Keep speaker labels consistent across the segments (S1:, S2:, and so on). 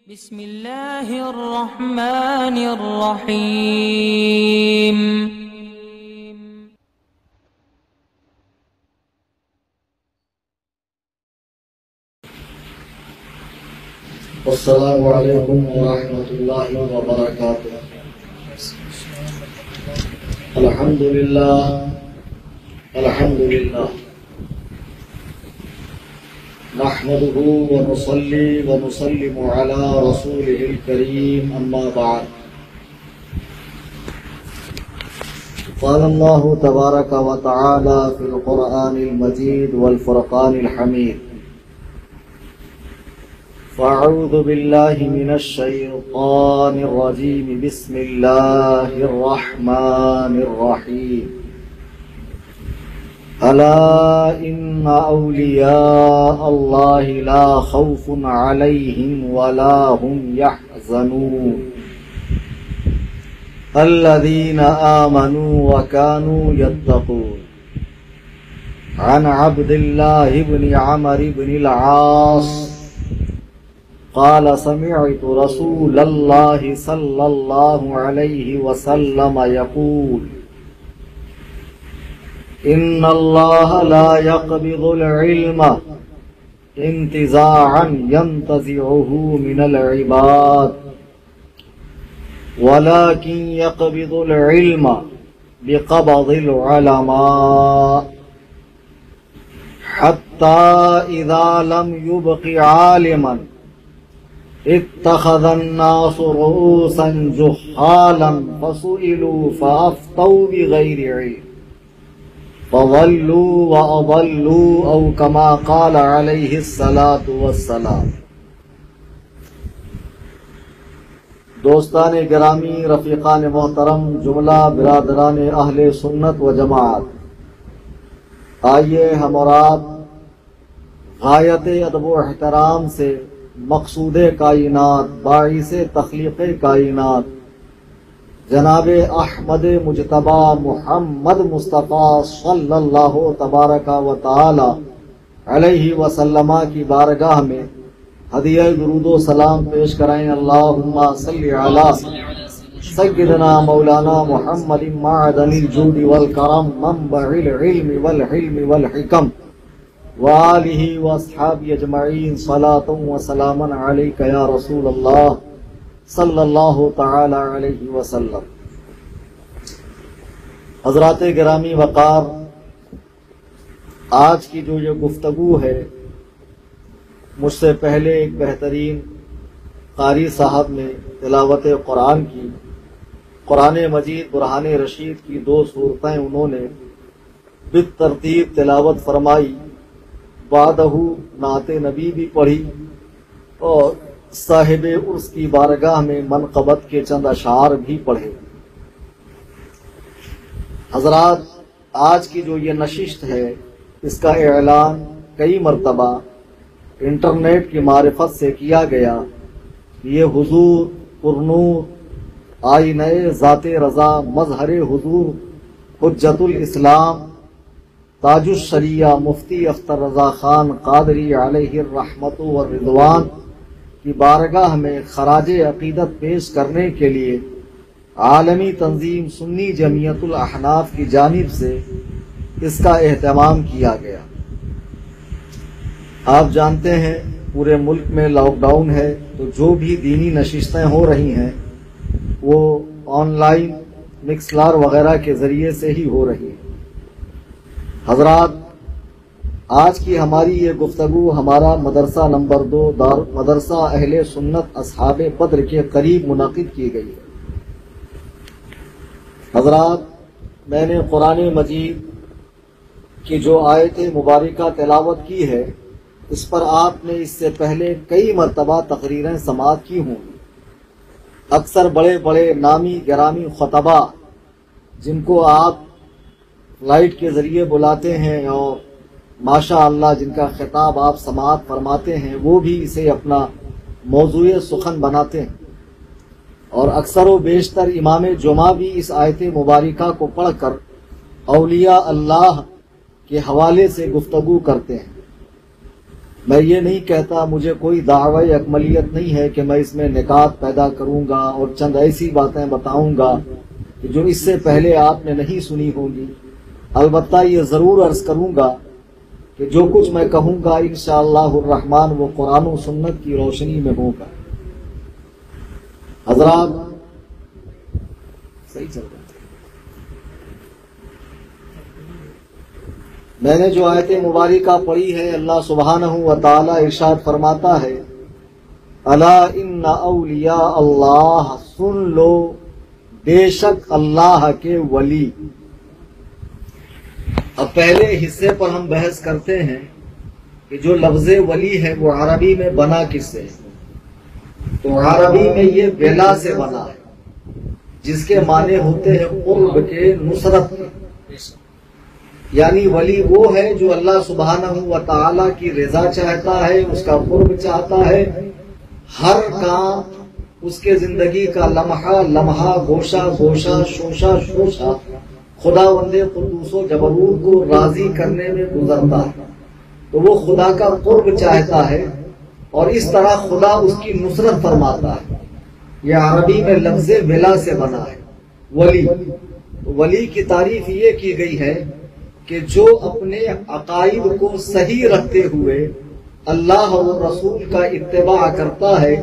S1: بسم اللہ الرحمن الرحیم۔
S2: السلام علیکم ورحمۃ اللہ وبرکاتہ۔ الحمدللہ نحمده ونصلي ونسلم على رسوله الكريم أما بعد، قال الله تبارك وتعالى في القرآن المجيد والفرقان الحميد: فأعوذ بالله من الشيطان الرجيم، بسم الله الرحمن الرحيم، ألا إن أولياء الله لا خوف عليهم ولا هم يحزنون الذين آمنوا وكانوا يتقون. عن عبد الله بن عمرو بن العاص قال: سمعت رسول الله صلى الله عليه وسلم يقول: إن الله لا يقبض العلم انتزاعا ينتزعه من العباد، ولكن يقبض العلم بقبض العلماء، حتى إذا لم يبق عالما اتخذ الناس رؤوسا جهالا فسئلوا فأفتوا بغير علم فضلوا وأضلوا، أو كما قال عليه الصلاة والسلام۔ دوستان گرامی، رفیقان محترم، جملہ برادران اہل سنت و جماعت، آئیے ہم اور آپ غایت ادب و احترام سے مقصود کائنات، باعث تخلیق کائنات جناب احمد مجتبی محمد مصطفیٰ صلی اللہ تبارک و تعالی علیہ وسلم کی بارگاہ میں ہدیہ درود و سلام پیش کرائیں۔ اللہم صلی علی سیدنا مولانا محمد معدن الجود والکرم، منبع العلم والحلم والحکم، وآلہ واصحابہ اجمعین، صلاۃ و سلاما علیک یا رسول اللہ صلی اللہ تعالی علیہ وسلم۔ حضرات گرامی وقار، آج کی جو یہ گفتگو ہے، مجھ سے پہلے ایک بہترین قاری صاحب نے تلاوت قرآن کی، قرآن مجید برہان رشید کی 2 صورتیں انہوں نے بالترتیب تلاوت فرمائی، بعدہ نعت نبی بھی پڑھی اور صاحب عرس کی بارگاہ میں منقبت کے چند اشعار بھی پڑھے۔ حضرات، آج کی جو یہ نشست ہے، اس کا اعلان کئی مرتبہ انٹرنیٹ کی معرفت سے کیا گیا۔ یہ حضور پرنور آئینہ ذات رضا، مظہر حضور حجت الاسلام، تاج الشریعہ مفتی اختر رضا خان قادری علیہ الرحمت والرضوان کی بارگاہ میں خراج عقیدت پیش کرنے کے لیے عالمی تنظیم سنی جمعیت الاحناف کی جانب سے اس کا اہتمام کیا گیا۔ آپ جانتے ہیں پورے ملک میں لاک ڈاؤن ہے، تو جو بھی دینی نشستیں ہو رہی ہیں وہ آن لائن مکسلار وغیرہ کے ذریعے سے ہی ہو رہی ہیں۔ حضرات، آج کی ہماری یہ گفتگو ہمارا مدرسہ نمبر 2 مدرسہ اہل سنت اصحاب بدر کے قریب منعقد کی گئی ہے۔ حضرات، میں نے قرآن مجید کی جو آیت مبارکہ تلاوت کی ہے، اس پر آپ نے اس سے پہلے کئی مرتبہ تقریریں سماعت کی ہوں۔ اکثر بڑے بڑے نامی گرامی خطبہ جن کو آپ فلائٹ کے ذریعے بلاتے ہیں اور ماشاء اللہ جن کا خطاب آپ سماعت فرماتے ہیں، وہ بھی اسے اپنا موضوع سخن بناتے ہیں، اور اکثر و بیشتر امام جمعہ بھی اس آیت مبارکہ کو پڑھ کر اولیاء اللہ کے حوالے سے گفتگو کرتے ہیں۔ میں یہ نہیں کہتا، مجھے کوئی دعوی اکملیت نہیں ہے کہ میں اس میں نکات پیدا کروں گا اور چند ایسی باتیں بتاؤں گا کہ جو اس سے پہلے آپ نے نہیں سنی ہوں گی۔ البتہ یہ ضرور عرض کروں گا کہ جو کچھ میں کہوں گا انشاءاللہ الرحمن وہ قرآن و سنت کی روشنی میں ہوگا۔ حضرات صحیح چل رہا ہے۔ میں نے جو آیت مبارکہ پڑھی ہے، اللہ سبحانہ و تعالی ارشاد فرماتا ہے، الا ان اولیاء اللہ، سن لو بے شک اللہ کے ولی۔ اب پہلے حصے پر ہم بحث کرتے ہیں کہ جو لفظ ولی ہے وہ عربی میں بنا کس سے؟ تو عربی میں یہ ولا سے بنا ہے، جس کے معنی ہوتے ہیں قرب کے، نصرت کے۔ یعنی ولی وہ ہے جو اللہ سبحانہ و تعالی کی رضا چاہتا ہے، اس کا قرب چاہتا ہے، ہر کام اس کے زندگی کا لمحہ لمحہ، گوشہ گوشہ، شوشہ شوشہ خداوند قدوس و جبروت کو راضی کرنے میں گزرتا ہے۔ تو وہ خدا کا قرب چاہتا ہے اور اس طرح خدا اس کی نصرت فرماتا ہے۔ یہ عربی میں لفظ ولا سے بنا ہے، ولی۔ ولی کی تعریف یہ کی گئی ہے کہ جو اپنے عقائد کو صحیح رکھتے ہوئے اللہ اور رسول کا اتباع کرتا ہے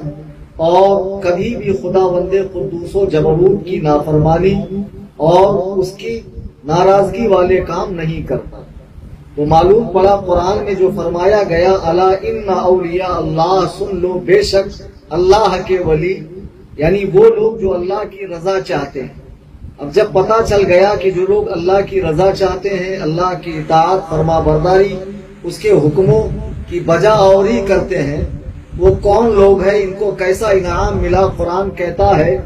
S2: اور کبھی بھی خداوند قدوس و جبروت کی نافرمانی اور اس کی ناراضگی والے کام نہیں کرتا۔ تو معلوم پڑا قرآن میں جو فرمایا گیا، الا ان اولیاء اللہ، سن لو بے شک اللہ کے ولی، یعنی وہ لوگ جو اللہ کی رضا چاہتے ہیں۔ اب جب پتا چل گیا کہ جو لوگ اللہ کی رضا چاہتے ہیں، اللہ کی اطاعت، فرما برداری، اس کے حکموں کی بجا آوری کرتے ہیں، وہ کون لوگ ہیں، ان کو کیسا انعام ملا؟ قرآن کہتا ہے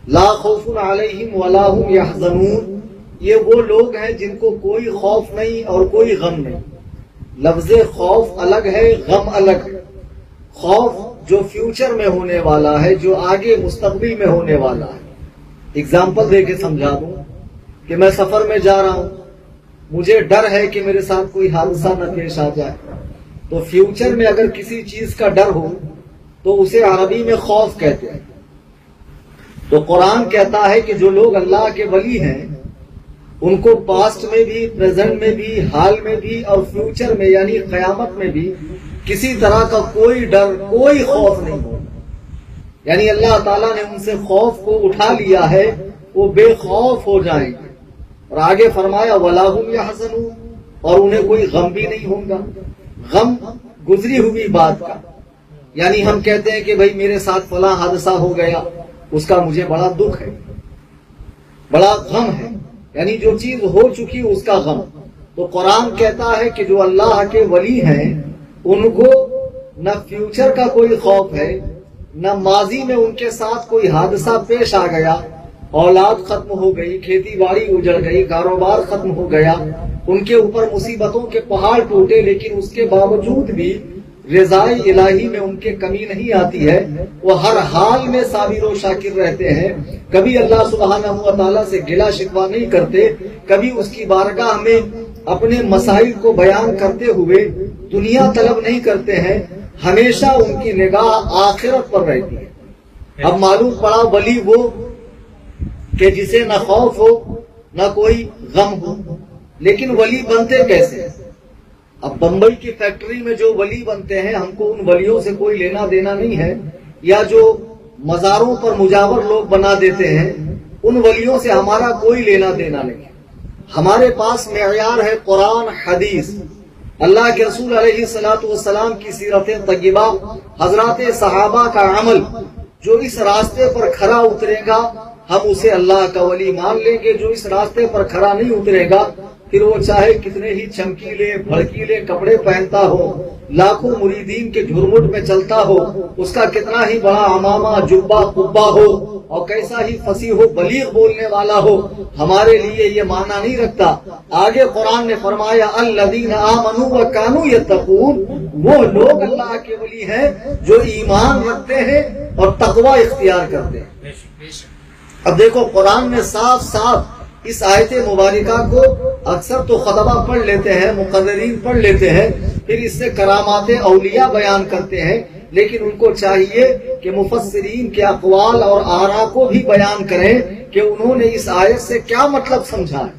S2: لا خوف علیہم ولا هم یحزنون، یہ وہ لوگ ہیں جن کو کوئی خوف نہیں اور کوئی غم نہیں۔ لفظ خوف الگ ہے، غم الگ ہے۔ خوف جو فیوچر میں ہونے والا ہے، جو آگے مستقبل میں ہونے والا ہے۔ اگزامپل دے کے سمجھا دوں کہ میں سفر میں جا رہا ہوں، مجھے ڈر ہے کہ میرے ساتھ کوئی حادثہ نہ پیش آ جائے۔ تو فیوچر میں اگر کسی چیز کا ڈر ہو تو اسے عربی میں خوف کہتے ہیں۔ تو قرآن کہتا ہے کہ جو لوگ اللہ کے ولی ہیں ان کو پاسٹ میں بھی، پریزنٹ میں بھی، حال میں بھی اور فیوچر میں یعنی قیامت میں بھی کسی طرح کا کوئی ڈر، کوئی خوف نہیں ہو۔ یعنی اللہ تعالیٰ نے ان سے خوف کو اٹھا لیا ہے، وہ بے خوف ہو جائیں گے۔ اور آگے فرمایا ولا هم یحزنون، اور انہیں کوئی غم بھی نہیں ہوگا۔ غم گزری ہوئی بات کا، یعنی ہم کہتے ہیں کہ بھائی میرے ساتھ فلاں حادثہ ہو گیا، اس کا مجھے بڑا دکھ ہے، بڑا غم ہے، یعنی جو چیز ہو چکی اس کا غم۔ تو قرآن کہتا ہے کہ جو اللہ کے ولی ہیں ان کو نہ فیوچر کا کوئی خوف ہے، نہ ماضی میں ان کے ساتھ کوئی حادثہ پیش آ گیا، اولاد ختم ہو گئی، کھیتی باڑی اجڑ گئی، کاروبار ختم ہو گیا، ان کے اوپر مصیبتوں کے پہاڑ ٹوٹے، لیکن اس کے باوجود بھی رضائے الہی میں ان کے کمی نہیں آتی ہے۔ وہ ہر حال میں صابر و شاکر رہتے ہیں، کبھی اللہ سبحانہ و تعالیٰ سے گلا شکوہ نہیں کرتے، کبھی اس کی بارگاہ میں اپنے مسائل کو بیان کرتے ہوئے دنیا طلب نہیں کرتے ہیں، ہمیشہ ان کی نگاہ آخرت پر رہتی ہے۔ اب معلوم پڑا ولی وہ کہ جسے نہ خوف ہو نہ کوئی غم ہو، لیکن ولی بنتے کیسے؟ اب بمبئی کی فیکٹری میں جو ولی بنتے ہیں، ہم کو ان ولیوں سے کوئی لینا دینا نہیں ہے، یا جو مزاروں پر مجاور لوگ بنا دیتے ہیں ان ولیوں سے ہمارا کوئی لینا دینا نہیں ہے۔ ہمارے پاس معیار ہے قرآن، حدیث، اللہ کے رسول علیہ الصلوۃ والسلام کی سیرت طیبہ، حضرات صحابہ کا عمل۔ جو اس راستے پر کھرا اترے گا ہم اسے اللہ کا ولی مان لیں گے، جو اس راستے پر کھرا نہیں اترے گا پھر وہ چاہے کتنے ہی چمکیلے بھڑکیلے کپڑے پہنتا ہو، لاکھوں مریدین کے جھرمٹ میں چلتا ہو، اس کا کتنا ہی بڑا عمامہ جبہ قبہ ہو اور کیسا ہی فصیح و بلیغ بولنے والا ہو، ہمارے لیے یہ معنی نہیں رکھتا۔ آگے قرآن نے فرمایا الذین آمنوا وکانوا یتقون، وہ لوگ اللہ کے ولی ہیں جو ایمان رکھتے ہیں اور تقوی اختیار کرتے ہیں۔ اب دیکھو قرآن نے صاف صاف اس آیت مبارکہ کو اکثر تو خطبہ پڑھ لیتے ہیں، مقررین پڑھ لیتے ہیں، پھر اس سے کرامات اولیاء بیان کرتے ہیں، لیکن ان کو چاہیے کہ مفسرین کے اقوال اور آراء کو بھی بیان کریں کہ انہوں نے اس آیت سے کیا مطلب سمجھا ہے۔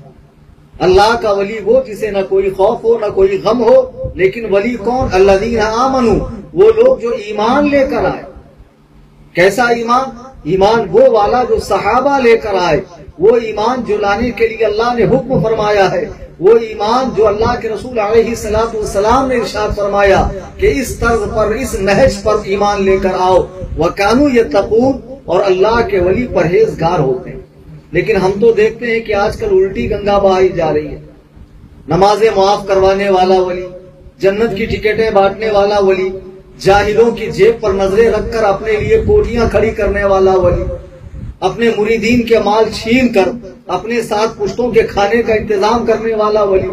S2: اللہ کا ولی وہ جسے نہ کوئی خوف ہو نہ کوئی غم ہو، لیکن ولی کون؟ الذین آمنوا، وہ لوگ جو ایمان لے کر آئے۔ کیسا ایمان؟ ایمان وہ والا جو صحابہ لے کر آئے، وہ ایمان جو لانے کے لیے اللہ نے حکم فرمایا ہے، وہ ایمان جو اللہ کے رسول علیہ الصلوۃ والسلام نے ارشاد فرمایا کہ اس طرز پر، اس نہج پر ایمان لے کر آؤ۔ وَكَانُوا يَتَّقُونَ، اور اللہ کے ولی پرہیزگار ہوتے ہیں۔ لیکن ہم تو دیکھتے ہیں کہ آج کل الٹی گنگا بہائی جا رہی ہے۔ نمازیں معاف کروانے والا ولی، جنت کی ٹکٹیں بانٹنے والا ولی، جاہلوں کی جیب پر نظریں رکھ کر اپنے لیے کوٹیاں کھڑی کرنے والا ولی، اپنے مریدین کے مال چھین کر اپنے ساتھ پشتوں کے کھانے کا انتظام کرنے والا ولی،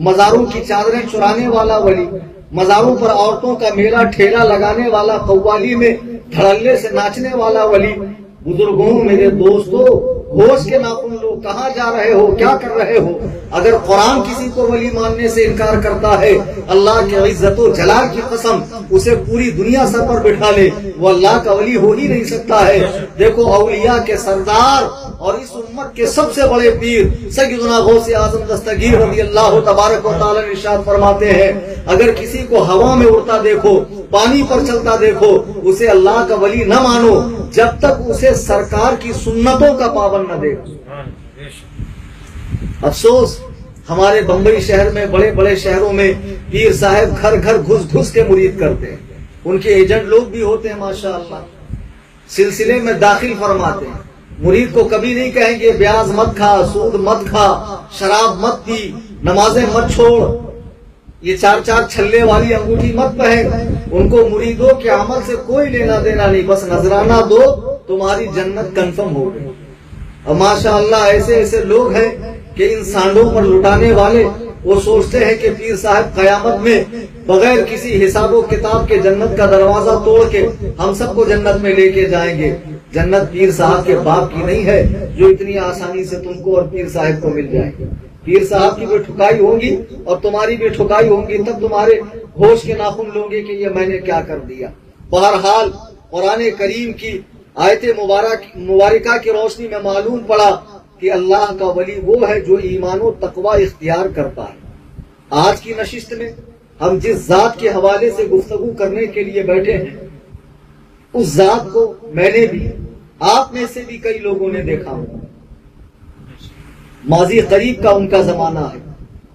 S2: مزاروں کی چادریں چرانے والا ولی، مزاروں پر عورتوں کا میلہ ٹھیلا لگانے والا، قوالی میں دھڑلے سے ناچنے والا ولی۔ بزرگوں، میرے دوستو، ہوش کے ناخن لو، کہاں جا رہے ہو؟ کیا کر رہے ہو؟ اگر قرآن کسی کو ولی ماننے سے انکار کرتا ہے، اللہ کی عزت و جلال کی قسم، اسے پوری دنیا سر پر بٹھا لے، وہ اللہ کا ولی ہو ہی نہیں سکتا ہے۔ دیکھو، اولیاء کے سردار اور اس امت کے سب سے بڑے پیر سیدنا غوث اعظم دستگیر رضی اللہ تبارک و تعالی ارشاد فرماتے ہیں، اگر کسی کو ہوا میں اڑتا دیکھو، پانی پر چلتا دیکھو، اسے اللہ کا ولی نہ مانو جب تک اسے سرکار کی سنتوں کا پابند نہ دیکھو۔ افسوس، ہمارے بمبئی شہر میں، بڑے بڑے شہروں میں پیر صاحب گھر گھر گھس گھس کے مرید کرتے ہیں، ان کے ایجنٹ لوگ بھی ہوتے ہیں ماشاءاللہ، سلسلے میں داخل فرماتے ہیں۔ مرید کو کبھی نہیں کہیں گے بیاض مت کھا، سود مت کھا، شراب مت پی، نمازیں مت چھوڑ، یہ 4 چھلے والی انگوٹھی مت پہن۔ ان کو مریدوں کے عمل سے کوئی لینا دینا نہیں، بس نذرانہ دو، تمہاری جنت کنفرم ہو گئی۔ اور ماشاءاللہ ایسے ایسے لوگ ہیں کہ ان سانڈوں پر لٹانے والے، وہ سوچتے ہیں کہ پیر صاحب قیامت میں بغیر کسی حساب و کتاب کے جنت کا دروازہ توڑ کے ہم سب کو جنت میں لے کے جائیں گے۔ جنت پیر صاحب کے باپ کی نہیں ہے جو اتنی آسانی سے تم کو اور پیر صاحب کو مل جائے گی۔ پیر صاحب کی بھی ٹھکائی ہوگی اور تمہاری بھی ٹھکائی ہوگی، تب تمہارے ہوش کے ناخن لوں گے کہ یہ میں نے کیا کر دیا۔ بہرحال قرآن کریم کی آیت مبارکہ کی روشنی میں معلوم پڑا کہ اللہ کا ولی وہ ہے جو ایمان و تقوی اختیار کرتا ہے۔ آج کی نشست میں ہم جس ذات کے حوالے سے گفتگو کرنے کے لیے بیٹھے ہیں، اس ذات کو میں نے بھی، آپ میں سے بھی کئی لوگوں نے دیکھا ہوگا۔ ماضی قریب کا ان کا زمانہ ہے،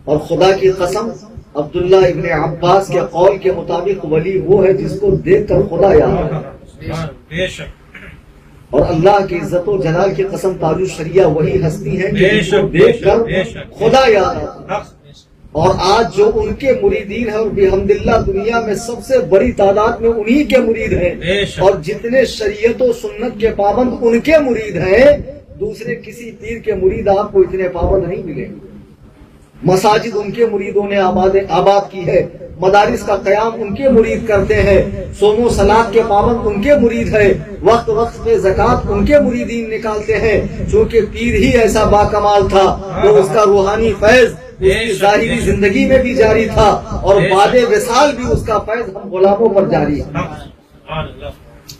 S2: اور خدا کی قسم عبداللہ ابن عباس کے قول کے مطابق ولی وہ ہے جس کو دیکھ کر خدا یاد آئے۔ اور اللہ کی عزت و جلال کی قسم، تاج الشریعہ وہی ہستی ہے جس کو دیکھ کر خدا یاد آتا ہے۔ اور آج جو ان کے مریدین ہیں، اور بحمدللہ دنیا میں سب سے بڑی تعداد میں انہی کے مرید ہیں، اور جتنے شریعت و سنت کے پابند ان کے مرید ہیں، دوسرے کسی پیر کے مرید آپ کو اتنے پابند نہیں ملیں گے۔ مساجد ان کے مریدوں نے آباد کی ہے، مدارس کا قیام ان کے مرید کرتے ہیں، صوم و صلاۃ کے پابند ان کے مرید ہیں، وقت وقت پہ زکوٰۃ ان کے مریدین نکالتے ہیں، چونکہ پیر ہی ایسا باکمال تھا تو اس کا روحانی فیض اس کی ظاہری زندگی میں بھی جاری تھا، اور بعد وصال بھی اس کا فیض ہم غلاموں پر جاری ہے۔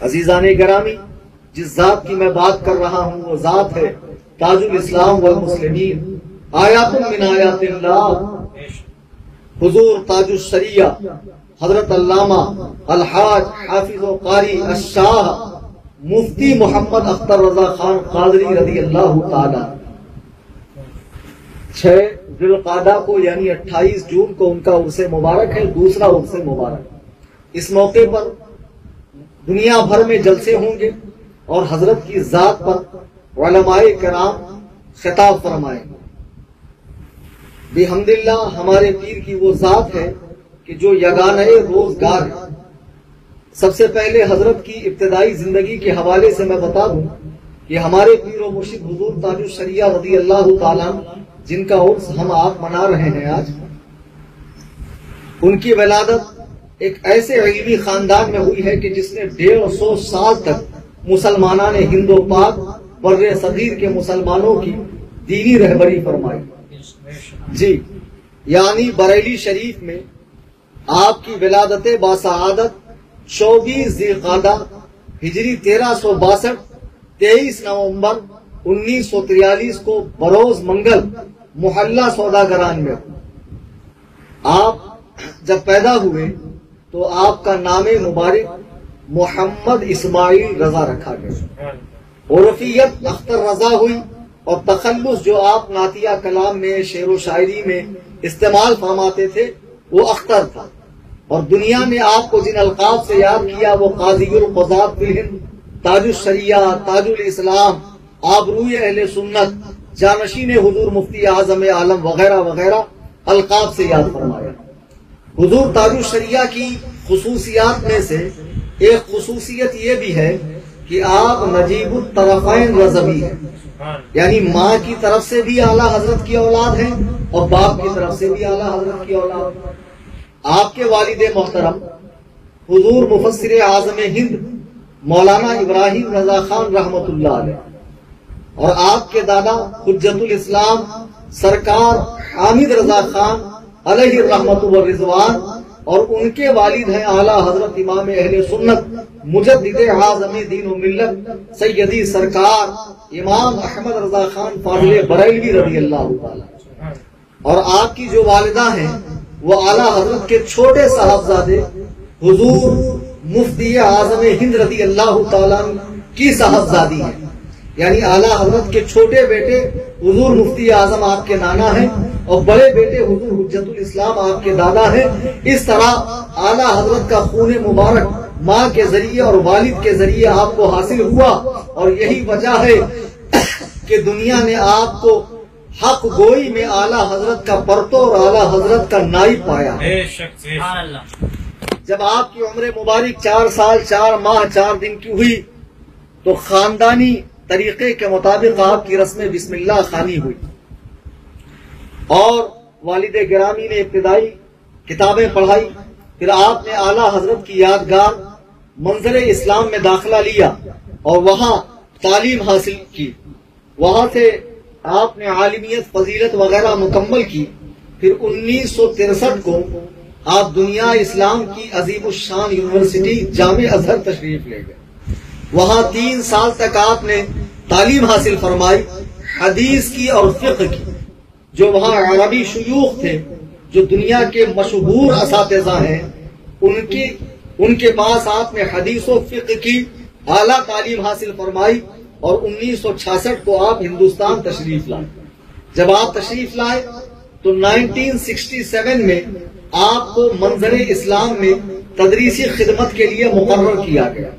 S2: عزیزان گرامی، جس ذات کی میں بات کر رہا ہوں وہ ذات ہے تاج الاسلام والمسلمین، آیات من آیات اللہ، حضور تاج الشریعہ حضرت علامہ الحاج حافظ و قاری الشاہ مفتی محمد اختر رضا خان قادری رضی اللہ تعالی۔ 6 ذی القعدہ کو یعنی 28 جون کو ان کا عرس مبارک ہے، دوسرا عرس مبارک۔ اس موقع پر دنیا بھر میں جلسے ہوں گے اور حضرت کی ذات پر علماء کرام خطاب فرمائیں گے۔ بحمدللہ ہمارے پیر کی وہ ذات ہے کہ جو یگانہ روزگار ہے۔ سب سے پہلے حضرت کی ابتدائی زندگی کے حوالے سے میں بتا دوں کہ ہمارے پیر و مرشد حضور تاج الشریعہ رضی اللہ تعالیٰ جن کا عرس ہم آپ منا رہے ہیں آج، ان کی ولادت ایک ایسے علمی خاندان میں ہوئی ہے کہ جس نے 150 سال تک مسلمانان ہند و پاک بر صغیر کے مسلمانوں کی دینی رہبری فرمائی۔ جی یعنی بریلی شریف میں آپ کی ولادت باسعادت 24 ذی القعدہ ہجری 1362 23 نومبر 1943 کو بروز منگل محلہ سوداگران میں ہو۔ آپ جب پیدا ہوئے تو آپ کا نام مبارک محمد اسماعیل رضا رکھا گیا۔ عرفیت اختر رضا ہوئی اور تخلص جو آپ نعتیہ کلام میں شعر و شاعری میں استعمال فرماتے تھے وہ اختر تھا، اور دنیا میں آپ کو جن القاب سے یاد کیا وہ قاضی القضات فی الہند، تاج الشریعہ، تاج الاسلام، آبروئے اہل سنت، جانشین حضور مفتی اعظم عالم وغیرہ وغیرہ القاب سے یاد فرمایا۔ حضور تاج الشریعہ کی خصوصیات میں سے ایک خصوصیت یہ بھی ہے کہ آپ نجیب الطرفین رضوی ہیں، یعنی ماں کی طرف سے بھی اعلیٰ حضرت کی اولاد ہیں اور باپ کی طرف سے بھی اعلیٰ حضرت کی اولاد ہیں۔ آپ کے والد محترم حضور مفسر اعظم ہند مولانا ابراہیم رضا خان رحمت اللہ علیہ، اور آپ کے دادا حجت الاسلام سرکار حامد رضا خان علیہ الرحمت والرضوان، اور ان کے والد ہیں اعلیٰ حضرت امام اہل سنت مجدد اعظم دین و ملت سیدی سرکار امام احمد رضا خان فاضل بریلوی رضی اللہ تعالی، اور آپ کی جو والدہ ہیں وہ اعلیٰ حضرت کے چھوٹے صاحبزادے حضور مفتی اعظم ہند رضی اللہ تعالیٰ کی صاحبزادی ہیں، یعنی اعلیٰ حضرت کے چھوٹے بیٹے حضور مفتی اعظم آپ کے نانا ہیں اور بڑے بیٹے حضور حجت الاسلام آپ کے دادا ہیں۔ اس طرح اعلیٰ حضرت کا خون مبارک ماں کے ذریعے اور والد کے ذریعے آپ کو حاصل ہوا، اور یہی وجہ ہے کہ دنیا نے آپ کو حق گوئی میں اعلیٰ حضرت کا پرتو اور اعلیٰ حضرت کا نائب پایا۔ جب آپ کی عمر مبارک 4 سال 4 ماہ 4 دن کی ہوئی تو خاندانی طریقے کے مطابق آپ کی رسم بسم اللہ خوانی ہوئی، اور والد گرامی نے ابتدائی کتابیں پڑھائی، پھر آپ نے اعلیٰ حضرت کی یادگار منظر اسلام میں داخلہ لیا اور وہاں تعلیم حاصل کی، وہاں سے آپ نے عالمیت فضیلت وغیرہ مکمل کی۔ پھر 1963 کو آپ دنیا اسلام کی عظیم الشان یونیورسٹی جامع ازہر تشریف لے گئے، وہاں 3 سال تک آپ نے تعلیم حاصل فرمائی، حدیث کی اور فقہ کی۔ جو وہاں عربی شیوخ تھے جو دنیا کے مشہور اساتذہ ہیں، ان کے پاس آپ نے حدیث و فقہ کی اعلیٰ تعلیم حاصل فرمائی، اور 1966 کو آپ ہندوستان تشریف لائے۔ جب آپ تشریف لائے تو 1967 میں آپ کو منظر اسلام میں تدریسی خدمت کے لیے مقرر کیا گیا،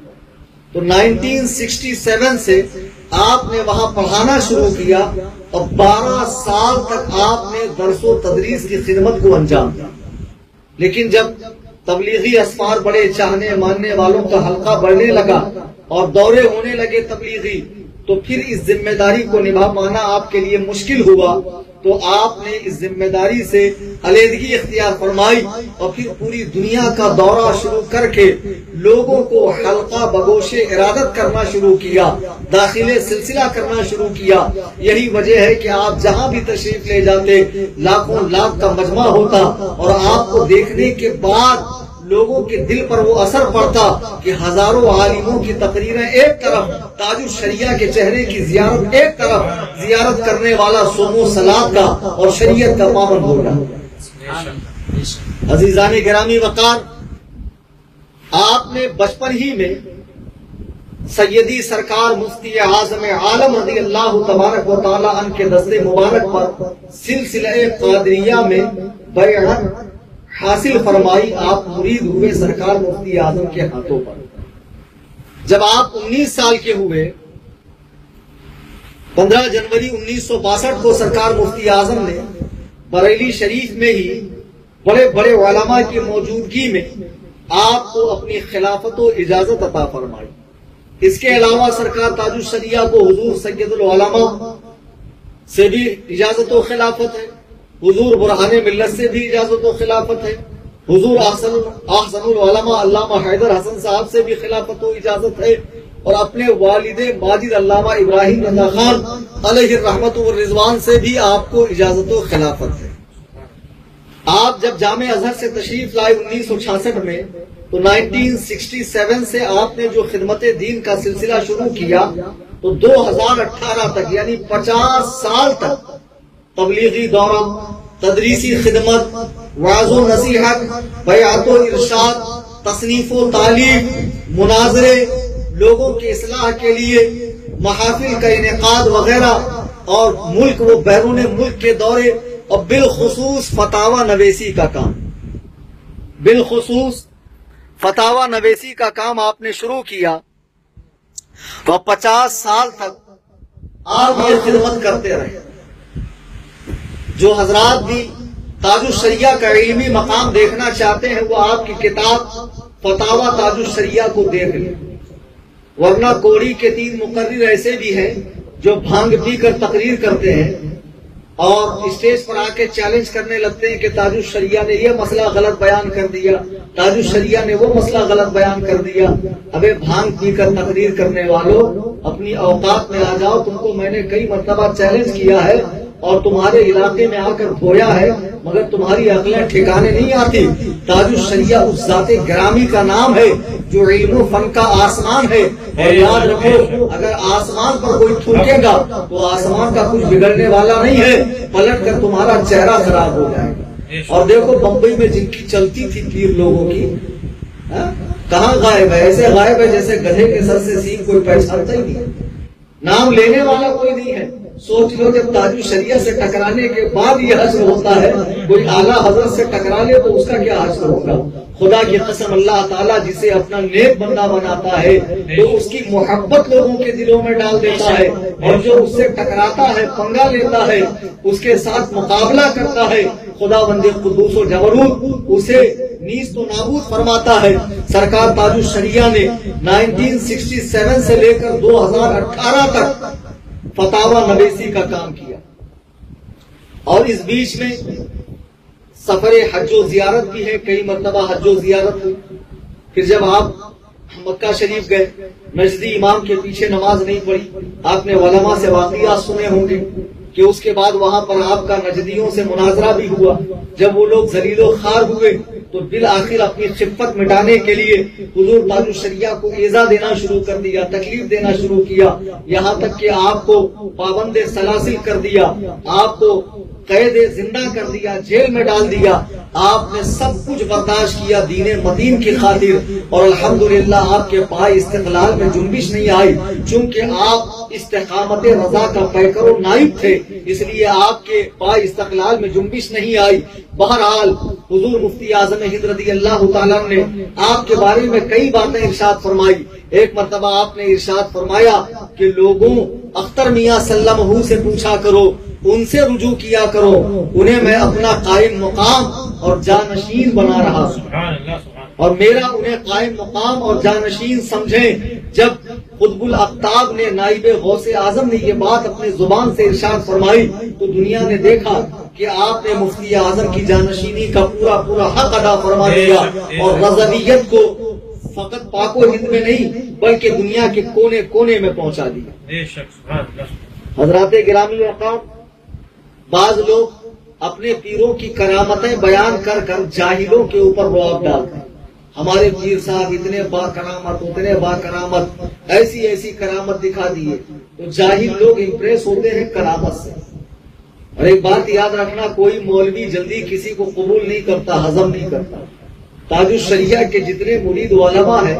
S2: تو 1967 سے آپ نے وہاں پڑھانا شروع کیا اور 12 سال تک آپ نے درس و تدریس کی خدمت کو انجام دیا۔ لیکن جب تبلیغی اسفار بڑے چاہنے ماننے والوں کا حلقہ بڑھنے لگا اور دورے ہونے لگے تبلیغی، تو پھر اس ذمہ داری کو نبھا پانا آپ کے لیے مشکل ہوا، تو آپ نے اس ذمہ داری سے علیحدگی اختیار فرمائی اور پھر پوری دنیا کا دورہ شروع کر کے لوگوں کو حلقہ بگوش ارادت کرنا شروع کیا، داخل سلسلہ کرنا شروع کیا۔ یہی وجہ ہے کہ آپ جہاں بھی تشریف لے جاتے لاکھوں لاکھ کا مجمع ہوتا، اور آپ کو دیکھنے کے بعد لوگوں کے دل پر وہ اثر پڑتا کہ ہزاروں عالموں کی تقریریں ایک طرف، تاج الشریعہ کے چہرے کی زیارت ایک طرف، زیارت کرنے والا صوم و صلات کا اور شریعت کا پابند ہو رہا۔ عزیزان گرامی وقار، آپ نے بچپن ہی میں سیدی سرکار مفتی اعظم عالم رضی اللہ تبارک و تعالی عنہ کے دست مبارک پر سلسلہ قادریہ میں بیعت حاصل فرمائی، آپ مرید ہوئے سرکار مفتی اعظم کے ہاتھوں پر۔ جب آپ 19 سال کے ہوئے 15 جنوری 1962 کو سرکار مفتی اعظم نے بریلی شریف میں ہی بڑے بڑے علماء کی موجودگی میں آپ کو اپنی خلافت و اجازت عطا فرمائی۔ اس کے علاوہ سرکار تاج الشریعہ کو حضور سید العلماء سے بھی اجازت و خلافت ہے، حضور برہان ملت سے بھی اجازت و خلافت ہے، حضور احسن العلماء علامہ حیدر حسن صاحب سے بھی خلافت و اجازت ہے، اور اپنے والد ماجد علامہ ابراہیم رضا خان علیہ الرحمت والرضوان سے بھی آپ کو اجازت و خلافت ہے۔ آپ جب جامع ازہر سے تشریف لائے 1966 میں تو 1967 سے آپ نے جو خدمت دین کا سلسلہ شروع کیا تو 2018 تک یعنی 50 سال تک تبلیغی دورہ، تدریسی خدمت، وعظ و نصیحت، بیعت و ارشاد، تصنیف و تعلیف، مناظرے، لوگوں کی اصلاح کے لیے محافل کا انعقاد وغیرہ، اور ملک و بیرون ملک کے دورے، اور بالخصوص فتاوی نویسی کا کام، بالخصوص فتاوی نویسی کا کام آپ نے شروع کیا تو 50 سال تک آپ یہ خدمت کرتے رہے۔ جو حضرات بھی تاج الشریعہ کا علمی مقام دیکھنا چاہتے ہیں وہ آپ کی کتاب فتاوی تاج الشریعہ کو دیکھ لیں، ورنہ کوڑی کے 3 مقرر ایسے بھی ہیں جو بھانگ پی کر تقریر کرتے ہیں اور اسٹیج پر آ کے چیلنج کرنے لگتے ہیں کہ تاج الشریعہ نے یہ مسئلہ غلط بیان کر دیا، تاج الشریعہ نے وہ مسئلہ غلط بیان کر دیا۔ ابے بھانگ پی کر تقریر کرنے والوں، اپنی اوقات میں آ جاؤ، تم کو میں نے کئی مرتبہ چیلنج کیا ہے اور تمہارے علاقے میں آ کر دھویا ہے، مگر تمہاری عقلیں ٹھکانے نہیں آتی۔ تاج الشریعہ اس ذات گرامی کا نام ہے جو علم و فن کا آسمان ہے، اور یاد رکھو اگر آسمان پر کوئی تھوکے گا تو آسمان کا کچھ بگڑنے والا نہیں ہے، پلٹ کر تمہارا چہرہ خراب ہو جائے گا۔ اور دیکھو بمبئی میں جن کی چلتی تھی پیر لوگوں کی، کہاں غائب ہے؟ ایسے غائب ہے جیسے گدھے کے سر سے سینگ کوئی پہچانتا ہی نہیں، نام لینے والا کوئی نہیں ہے۔ سوچ لو جب تاج الشریعہ سے ٹکرانے کے بعد یہ حشر ہوتا ہے، کوئی اعلیٰ حضرت سے ٹکرا لے تو اس کا کیا حشر ہوگا؟ خدا کی قسم اللہ تعالیٰ جسے اپنا نیک بندہ بناتا ہے تو اس کی محبت لوگوں کے دلوں میں ڈال دیتا ہے، اور جو اس سے ٹکراتا ہے، پنگا لیتا ہے، اس کے ساتھ مقابلہ کرتا ہے، خدا بند قدوس و جبروت اسے نیست و نابود فرماتا ہے۔ سرکار تاج الشریعہ نے 1967 سے لے کر 2018 تک فتاوی نویسی کا کام کیا، اور اس بیچ میں سفر حج و زیارت بھی ہے، کئی مرتبہ حج و زیارت ہوئی۔ پھر جب آپ مکہ شریف گئے، نجدی امام کے پیچھے نماز نہیں پڑھی، آپ نے علماء سے واقعات سنے ہوں گے کہ اس کے بعد وہاں پر آپ کا نجدیوں سے مناظرہ بھی ہوا۔ جب وہ لوگ ذلیل و خوار ہوئے تو بالآخر اپنی خفت مٹانے کے لیے حضور تاج الشریعہ کو ایذا دینا شروع کر دیا، تکلیف دینا شروع کیا، یہاں تک کہ آپ کو پابند سلاسل کر دیا، آپ کو قید زندہ کر دیا، جیل میں ڈال دیا۔ آپ نے سب کچھ برداشت کیا دین مدین کی خاطر، اور الحمدللہ آپ کے پائے استقلال میں جنبش نہیں آئی، چونکہ آپ استقامت رضا کا پیکر و نائب تھے، اس لیے آپ کے پائے استقلال میں جنبش نہیں آئی۔ بہرحال حضور مفتی اعظم ہند رضی اللہ تعالیٰ نے آپ کے بارے میں کئی باتیں ارشاد فرمائی۔ ایک مرتبہ آپ نے ارشاد فرمایا کہ لوگوں اختر میاں سلمہ سے پوچھا کرو، ان سے رجوع کیا کرو، انہیں میں اپنا قائم مقام اور جانشین بنا رہا ہوں، اور میرا انہیں قائم مقام اور جانشین سمجھیں۔ جب قطب الاقطاب نے نائب غوث اعظم نے یہ بات اپنی زبان سے ارشاد فرمائی تو دنیا نے دیکھا کہ آپ نے مفتی اعظم کی جانشینی کا پورا حق ادا فرما دیا، اور رضویت کو فقط پاک و ہند میں نہیں بلکہ دنیا کے کونے کونے میں پہنچا دیا۔ حضرات گرامی اوقات، بعض لوگ اپنے پیروں کی کرامتیں بیان کر کر جاہلوں کے اوپر رعب ڈالتے ہیں۔ ہمارے پیر صاحب اتنے با کرامت، اتنے با کرامت، ایسی کرامت دکھا دیے تو جاہل لوگ امپریس ہوتے ہیں کرامت سے۔ اور ایک بات یاد رکھنا، کوئی مولوی جلدی کسی کو قبول نہیں کرتا، ہضم نہیں کرتا۔ تاج الشریعہ کے جتنے مرید علماء ہیں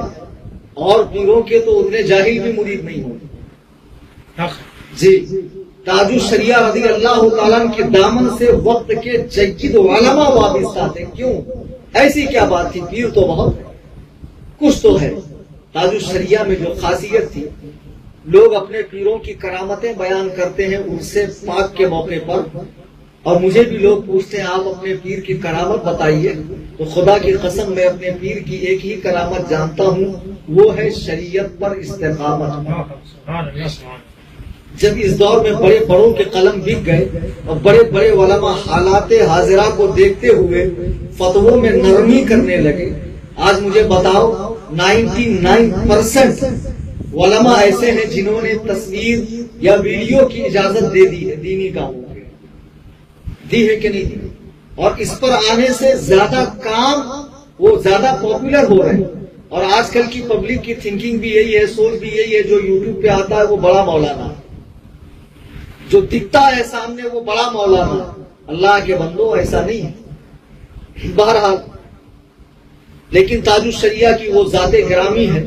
S2: اور پیروں کے تو اتنے جاہل بھی مرید نہیں ہوتے۔ جی، تاج الشریعہ رضی اللہ تعالیٰ کے دامن سے وقت کے جید علماء وابستہ تھے۔ کیوں؟ ایسی کیا بات تھی؟ پیر تو بہت ہے، کچھ تو ہے۔ تاج الشریعہ میں جو خاصیت تھی، لوگ اپنے پیروں کی کرامتیں بیان کرتے ہیں ان سے پاک کے موقع پر، اور مجھے بھی لوگ پوچھتے ہیں آپ اپنے پیر کی کرامت بتائیے، تو خدا کی قسم میں اپنے پیر کی ایک ہی کرامت جانتا ہوں، وہ ہے شریعت پر استقامت۔ جب اس دور میں بڑے بڑوں کے قلم بک گئے اور بڑے بڑے علماء حالات حاضرہ کو دیکھتے ہوئے فتووں میں نرمی کرنے لگے، آج مجھے بتاؤ 99% علماء ایسے ہیں جنہوں نے تصویر یا ویڈیو کی اجازت دے دی ہے دینی کاموں کے، دی ہے کہ نہیں دی؟ اور اس پر آنے سے زیادہ کام وہ زیادہ پاپولر ہو رہے ہیں، اور آج کل کی پبلک کی تھنکنگ بھی یہی ہے، سوچ بھی یہی ہے، جو یوٹیوب پہ آتا ہے وہ بڑا مولانا، جو دکھتا ہے سامنے وہ بڑا مولانا۔ اللہ کے بندو ایسا نہیں ہے۔ بہرحال لیکن تاج الشریعہ کی وہ ذات گرامی ہے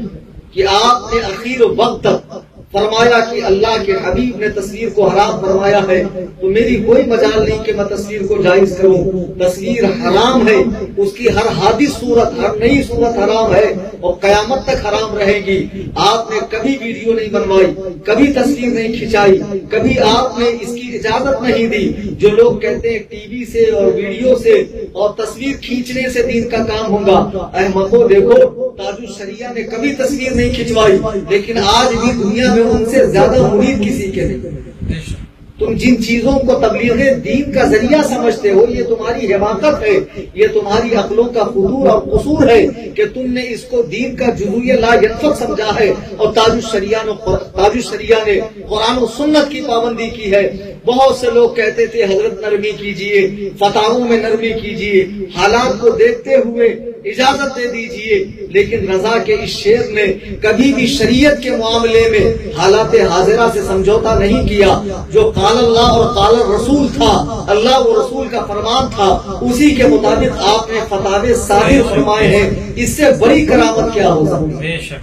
S2: کہ آپ نے اخیر وقت تک فرمایا کہ اللہ کے حبیب نے تصویر کو حرام فرمایا ہے تو میری کوئی مجال نہیں کہ میں تصویر کو جائز کروں۔ تصویر حرام ہے، اس کی ہر حادث صورت، ہر نئی صورت حرام ہے اور قیامت تک حرام رہے گی۔ آپ نے کبھی ویڈیو نہیں بنوائی، کبھی تصویر نہیں کھنچائی، کبھی آپ نے اس کی اجازت نہیں دی۔ جو لوگ کہتے ہیں ٹی وی سے اور ویڈیو سے اور تصویر کھینچنے سے دین کا کام ہوگا، احمقو دیکھو تاج الشریعہ نے کبھی تصویر نہیں کھنچوائی، لیکن آج بھی دنیا میں ان سے زیادہ مرید کسی کے نہیں۔ تم جن چیزوں کو تبلیغ دین کا ذریعہ سمجھتے ہو یہ تمہاری حماقت ہے، یہ تمہاری عقلوں کا فجور اور قصور ہے کہ تم نے اس کو دین کا جزوی لا ینفق سمجھا ہے، اور تاج الشریعہ نے قرآن و سنت کی پابندی کی ہے۔ بہت سے لوگ کہتے تھے حضرت نرمی کیجئے، فتاووں میں نرمی کیجئے، حالات کو دیکھتے ہوئے اجازت دے دیجئے، لیکن رضا کے اس شعر نے کبھی بھی شریعت کے معاملے میں حالات حاضرہ سے سمجھوتا نہیں کیا۔ جو قال اللہ اور قال الرسول تھا، اللہ و رسول کا فرمان تھا، اسی کے مطابق آپ نے فتاوے صادر فرمائے ہیں۔ اس سے بڑی کرامت کیا ہو سکتی ہے؟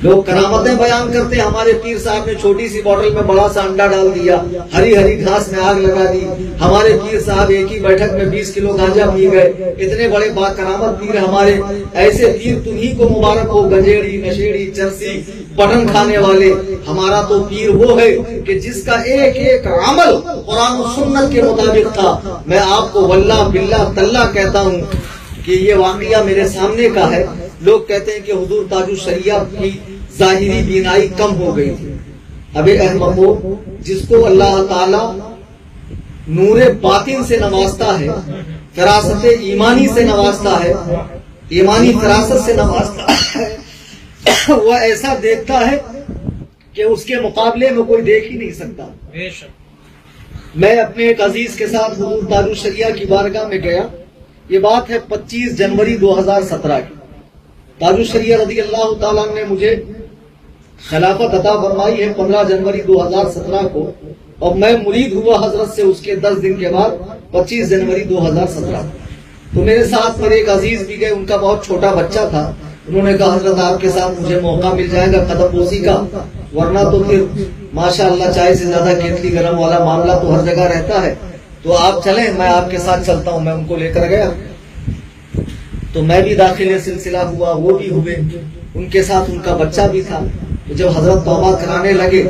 S2: لوگ کرامتیں بیان کرتے ہیں، ہمارے پیر صاحب نے چھوٹی سی بوتل میں بڑا سا انڈا ڈال دیا، ہری ہری گھاس میں آگ لگا دی، ہمارے پیر صاحب ایک ہی بیٹھک میں 20 کلو گانجا پی گئے۔ اتنے بڑے با کرامت پیر ہمارے، ایسے پیر تمہیں کو مبارک ہو، گنجیڑی، نشیڑی، چرسی، بٹن کھانے والے۔ ہمارا تو پیر وہ ہے کہ جس کا ایک ایک عمل قرآن و سنت کے مطابق تھا۔ میں آپ کو واللہ باللہ تاللہ کہتا ہوں کہ یہ واقعہ میرے سامنے کا ہے۔ لوگ کہتے ہیں کہ حضور تاج الشریعہ کی ظاہری بینائی کم ہو گئی تھی۔ اب احمقو، جس کو اللہ تعالی نور باطن سے نوازتا ہے، فراست ایمانی سے نوازتا ہے، ایمانی فراست سے نوازتا ہے، وہ ایسا دیکھتا ہے کہ اس کے مقابلے میں کوئی دیکھ ہی نہیں سکتا۔ میں اپنے ایک عزیز کے ساتھ حضور تاج الشریعہ کی بارگاہ میں گیا، یہ بات ہے 25 جنوری 2017 کی۔ تاج الشریعہ رضی اللہ تعالیٰ نے مجھے خلافت عطا فرمائی ہے 15 جنوری 2017 کو، اور میں مرید ہوا حضرت سے اس کے 10 دن کے بعد 25 جنوری 2017 تو میرے ساتھ میرے ایک عزیز بھی گئے، ان کا بہت چھوٹا بچہ تھا۔ انہوں نے کہا حضرت آپ کے ساتھ مجھے موقع مل جائے گا قدم بوسی کا، ورنہ تو پھر ماشاءاللہ چائے سے زیادہ کیتلی گرم والا معاملہ تو ہر جگہ رہتا ہے، تو آپ چلیں میں آپ کے ساتھ چلتا ہوں۔ میں ان کو لے کر گیا تو میں بھی داخل سلسلہ ہوا، وہ بھی ہوئے، ان کے ساتھ ان کا بچہ بھی تھا۔ تو جب حضرت توبہ کرانے لگے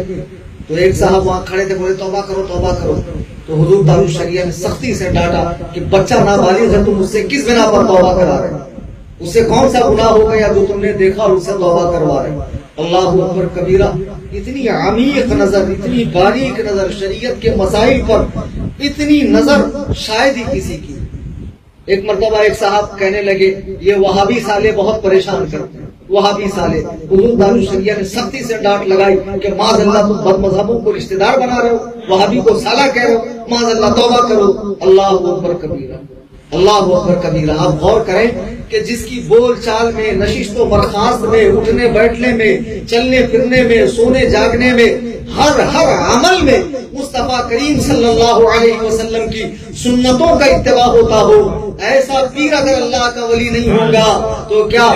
S2: تو ایک صاحب وہاں کھڑے تھے، بولے توبہ کرو توبہ کرو۔ تو حضور تاج الشریعہ نے سختی سے ڈانٹا کہ بچہ نابالغ ہے، تم اس سے کس بنا پر توبہ کرا رہے؟ اس سے کون سا گناہ ہو گیا جو تم نے دیکھا اور اس سے توبہ کروا رہے؟ اللہ اکبر کبیرہ۔ اتنی عمیق نظر، اتنی باریک نظر، شریعت کے مسائل پر اتنی نظر شاید ہی کسی کی۔ ایک مرتبہ ایک صاحب کہنے لگے یہ وہابی سالے بہت پریشان کرتے ہیں، وہابی سالے۔ حضور تاج الشریعہ نے سختی سے ڈانٹ لگائی کہ معاذ اللہ تم بد مذہبوں کو رشتہ دار بنا رہے ہو، وہابی کو سالہ کہہ رہے ہو، معاذ اللہ توبہ کرو۔ اللہ اکبر کبیرہ، اللہ اکبر کبیرہ۔ آپ غور کریں کہ جس کی بول چال میں، نشست و برخاست میں، اٹھنے بیٹھنے میں، چلنے پھرنے میں، سونے جاگنے میں، ہر عمل میں مصطفیٰ کریم صلی اللہ علیہ وسلم کی سنتوں کا اتباع ہوتا ہو، ایسا پیر اگر اللہ کا ولی نہیں ہوگا تو کیا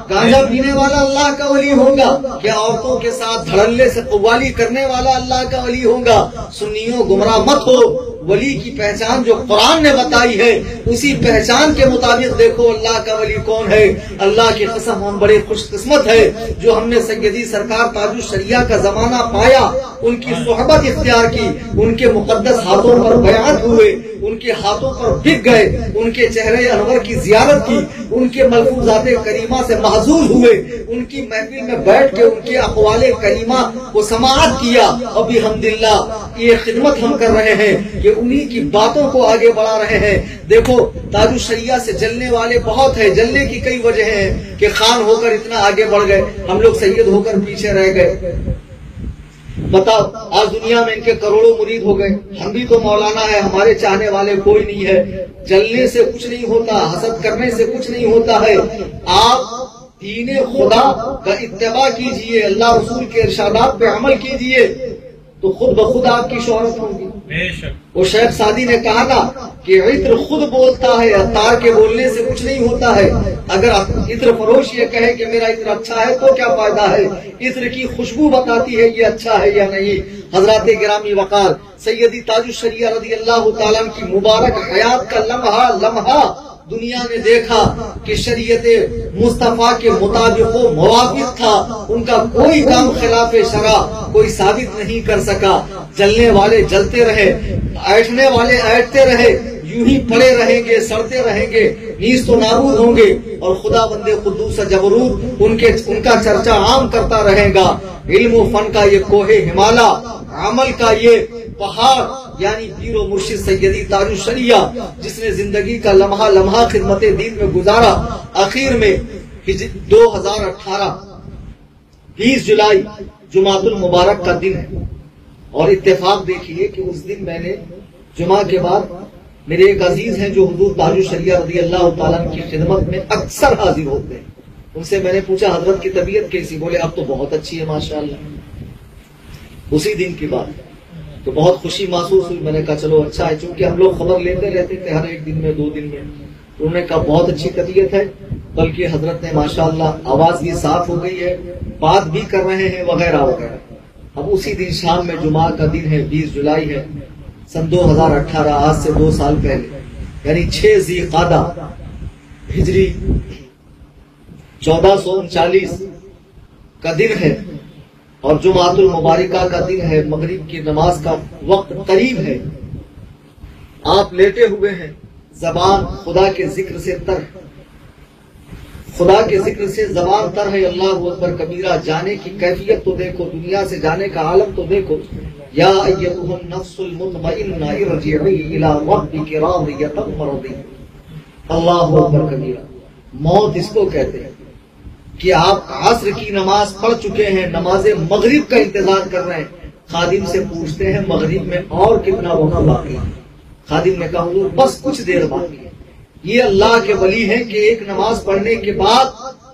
S2: گانجا پینے والا اللہ کا ولی ہوگا؟ کیا عورتوں کے ساتھ دھڑلے سے قوالی کرنے والا اللہ کا ولی ہوگا؟ سنیوں گمراہ مت ہو، ولی کی پہچان جو قرآن نے بتائی ہے اسی پہچان کے مطابق دیکھو اللہ کا ولی کون ہے۔ اللہ کی قسم ہم بڑے خوش قسمت ہے جو ہم نے سیدی سرکار تاج الشریعہ کا زمانہ پایا، ان کی صحبت اختیار کی، ان کے مقدس ہاتھوں پر بیعت ہوئے، ان کے ہاتھوں پر بک گئے، ان کے چہرے انور کی زیارت کی، ان کے ملفوظات کریمہ سے محظوظ ہوئے، ان کی محفل میں بیٹھ کے ان کے اقوال کریمہ کو سماعت کیا، اور بحمدللہ یہ خدمت ہم کر رہے ہیں کہ انہی کی باتوں کو آگے بڑھا رہے ہیں۔ دیکھو تاج الشریعہ سے جلنے والے بہت ہیں، جلنے کی کئی وجہ ہیں کہ خان ہو کر اتنا آگے بڑھ گئے، ہم لوگ سید ہو کر پیچھے رہ گئے۔ بتاؤ آج دنیا میں ان کے کروڑوں مرید ہو گئے، ہم بھی تو مولانا ہے، ہمارے چاہنے والے کوئی نہیں ہے۔ جلنے سے کچھ نہیں ہوتا، حسد کرنے سے کچھ نہیں ہوتا ہے۔ آپ دین خدا کا اتباع کیجئے، اللہ رسول کے ارشادات پہ عمل کیجئے تو خود بخود آپ کی شہرت ہوگی۔ وہ شیخ سعدی نے کہا نا کہ عطر خود بولتا ہے، عطار کے بولنے سے کچھ نہیں ہوتا ہے۔ اگر عطر فروش یہ کہے کہ میرا عطر اچھا ہے تو کیا فائدہ ہے؟ عطر کی خوشبو بتاتی ہے یہ اچھا ہے یا نہیں۔ حضرات گرامی وقار، سیدی تاج الشریعہ رضی اللہ تعالیٰ عنہ کی مبارک حیات کا لمحہ لمحہ دنیا نے دیکھا کہ شریعت مصطفیٰ کے مطابق وہ موافق تھا، ان کا کوئی کام خلاف شرع کوئی ثابت نہیں کر سکا۔ جلنے والے جلتے رہے، ایٹھنے والے ایٹھتے رہے، یوں ہی پڑے رہیں گے، سڑتے رہیں گے، نیز تو نابود ہوں گے، اور خدا بند قدوس جبروت ان کا چرچا عام کرتا رہے گا۔ علم و فن کا یہ کوہ ہمالا، عمل کا یہ پہاڑ یعنی پیر و مرشد سیدی تاج الشریعہ، جس نے زندگی کا لمحہ لمحہ خدمت دین میں گزارا، آخر میں 2018 20 جولائی جمعۃ المبارک کا دن ہے، اور اتفاق دیکھیے کہ اس دن میں نے جمعہ کے بعد میرے ایک عزیز ہیں جو حضور تاج الشریعہ رضی اللہ تعالیٰ عنہ کی خدمت میں اکثر حاضر ہوتے ہیں، ان سے میں نے پوچھا حضرت کی طبیعت کیسی؟ بولے اب تو بہت اچھی ہے ماشاءاللہ۔ اسی دن کی بات تو بہت خوشی محسوس ہوئی، میں نے کہا چلو اچھا ہے، چونکہ ہم لوگ خبر لیتے رہتے تھے ہر ایک دن میں 2 دن میں، تو انہوں نے کہا بہت اچھی طبیعت ہے، بلکہ حضرت نے ماشاءاللہ آواز بھی صاف ہو گئی ہے، بات بھی کر رہے ہیں وغیرہ وغیرہ۔ اب اسی دن شام میں جمعہ کا دن ہے، 20 جولائی ہے سن 2018، آج سے 2 سال پہلے، یعنی 6 ذی قعدہ ہجری 1439 کا دن ہے، اور جمعۃ المبارکہ کا دن ہے، مغرب کی نماز کا وقت قریب ہے۔ آپ لیٹے ہوئے ہیں، زبان خدا کے ذکر سے تر، خدا کے ذکر سے زبان تر ہے، اللہ اکبر کبیرہ، جانے کی کیفیت تو دیکھو، دنیا سے جانے کا عالم تو دیکھو۔ یا ایتھا النفس المطمئنہ ارجعی الی ربک راضیۃ مرضیہ، اللہ اکبر کبیرہ۔ موت اس کو کہتے ہیں کہ آپ عصر کی نماز پڑھ چکے ہیں، نماز مغرب کا انتظار کر رہے ہیں، خادم سے پوچھتے ہیں مغرب میں اور کتنا وقت باقی ہے؟ خادم نے کہا حضور بس کچھ دیر باقی ہے۔ یہ اللہ کے ولی ہیں کہ ایک نماز پڑھنے کے بعد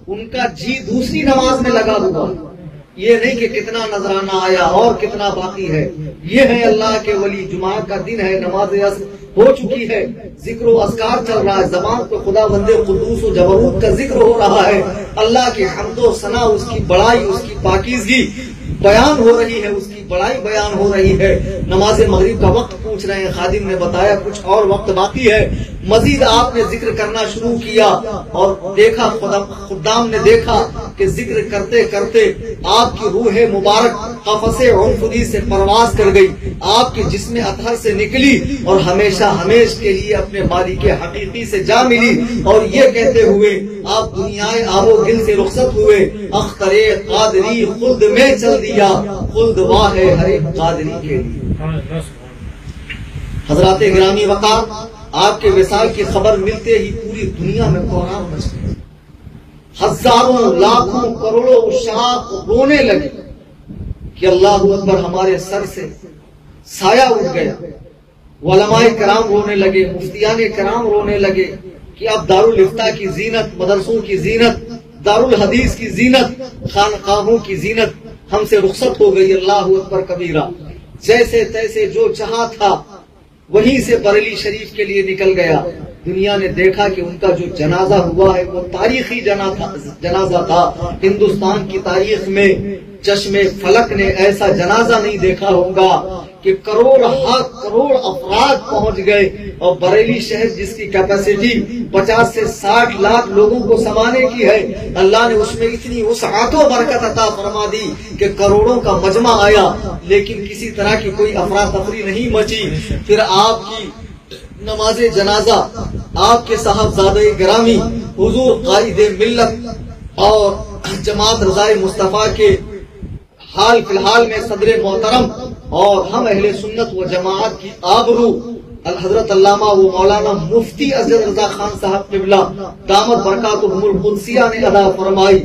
S2: ان کا جی دوسری نماز میں لگا ہوا، یہ نہیں کہ کتنا نذرانہ آیا اور کتنا باقی ہے۔ یہ ہے اللہ کے ولی، جمعہ کا دن ہے، نماز عصر ہو چکی ہے، ذکر و اذکار چل رہا ہے، زبان پہ خدا بندے قدوس و جبروت کا ذکر ہو رہا ہے، اللہ کی حمد و ثنا، اس کی بڑائی، اس کی پاکیزگی بیان ہو رہی ہے، اس کی بڑائی بیان ہو رہی ہے۔ نماز مغرب کا وقت پوچھ رہے ہیں، خادم نے بتایا کچھ اور وقت باقی ہے۔ مزید آپ نے ذکر کرنا شروع کیا، اور دیکھا خدام نے دیکھا کہ ذکر کرتے کرتے آپ کی روح مبارک قفس عنفی سے پرواز کر گئی، آپ کے جسم اطہر سے نکلی، اور ہمیشہ ہمیش کے لیے اپنے مالک حقیقی سے جا ملی، اور یہ کہتے ہوئے آپ دنیائے آب و گل سے رخصت ہوئے، اختر قادری خلد میں چل دیا، خلد واہ ہے ہر ایک قادری کے لیے۔ حضرات گرامی وقار، آپ کے وصال کی خبر ملتے ہی پوری دنیا میں کوہرام مچ گیا، ہزاروں لاکھوں کروڑوں شاخ رونے لگے کہ اللہ اکبر، ہمارے سر سے سایہ اٹھ گیا۔ علماء کرام رونے لگے، مفتیان کرام رونے لگے کہ اب دارالفتہ کی زینت، مدرسوں کی زینت، دارالحدیث کی زینت، خانقاہوں کی زینت ہم سے رخصت ہو گئی۔ اللہ اکبر کبیرہ، جیسے تیسے جو چاہا تھا وہیں سے بریلی شریف کے لیے نکل گیا۔ دنیا نے دیکھا کہ ان کا جو جنازہ ہوا ہے وہ تاریخی جنازہ تھا، ہندوستان کی تاریخ میں چشم فلک نے ایسا جنازہ نہیں دیکھا ہوگا کہ کروڑ افراد پہنچ گئے، اور بریلی شہر جس کی کیپیسٹی 50 سے 60 لاکھ لوگوں کو سمانے کی ہے، اللہ نے اس میں اتنی وسعت و برکت عطا فرما دی کہ کروڑوں کا مجمع آیا، لیکن کسی طرح کی کوئی افراتفری نہیں مچی۔ پھر آپ کی نماز جنازہ آپ کے صاحبزادہ گرامی حضور قائد ملت اور جماعت رضائے مصطفیٰ کے حال فی الحال میں صدر محترم اور ہم اہل سنت و جماعت کی آبرو حضرت علامہ و مولانا مفتی اسجد رضا خان صاحب قبلہ دامت برکاتہم القدسیہ نے ادا فرمائی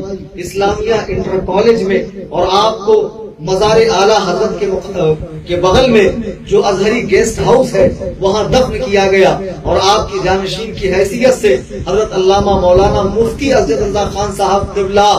S2: اسلامیہ انٹر کالج میں، اور آپ کو مزار اعلیٰ حضرت کے بغل میں جو ازہری گیسٹ ہاؤس ہے وہاں دفن کیا گیا، اور آپ کی جانشین کی حیثیت سے حضرت علامہ مولانا مفتی اسجد رضا خان صاحب قبلہ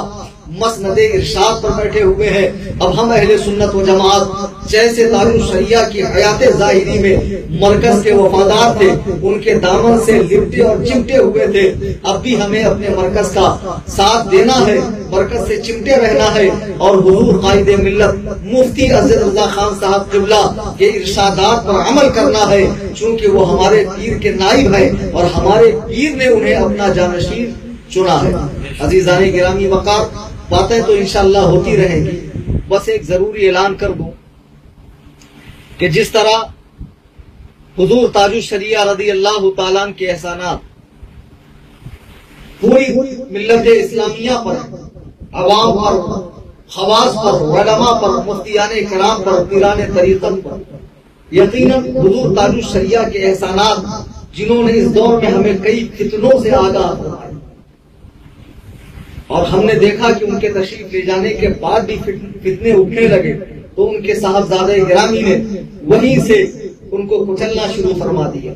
S2: مسند ارشاد پر بیٹھے ہوئے ہیں۔ اب ہم اہل سنت و جماعت جیسے تاج الشریعہ کی حیات ظاہری میں مرکز کے وفادار تھے، ان کے دامن سے لپٹے اور چمٹے ہوئے تھے، اب بھی ہمیں اپنے مرکز کا ساتھ دینا ہے، مرکز سے چمٹے رہنا ہے، اور حضور قائد ملت مفتی اسجد رضا خان صاحب قبلہ کے ارشادات پر عمل کرنا ہے، چونکہ وہ ہمارے پیر کے نائب ہیں اور ہمارے پیر نے انہیں اپنا جانشین چنا ہے۔ عزیزان گرامی وقار، باتیں تو انشاءاللہ ہوتی رہیں گی، بس ایک ضروری اعلان کر دوں کہ جس طرح حضور تاج الشریعہ رضی اللہ تعالیٰ عنہ کے احسانات پوری ملت اسلامیہ پر، عوام پر، خواص پر، علماء پر، مفتیان کرام پر، پیران طریقت پر، یقیناً حضور تاج الشریعہ کے احسانات جنہوں نے اس دور میں ہمیں کئی فتنوں سے آگاہ فرمایا، اور ہم نے دیکھا کہ ان کے تشریف لے جانے کے بعد بھی فتنے اٹھنے لگے، تو ان کے صاحبزادہ گرامی نے وہیں سے ان کو کچلنا شروع فرما دیا۔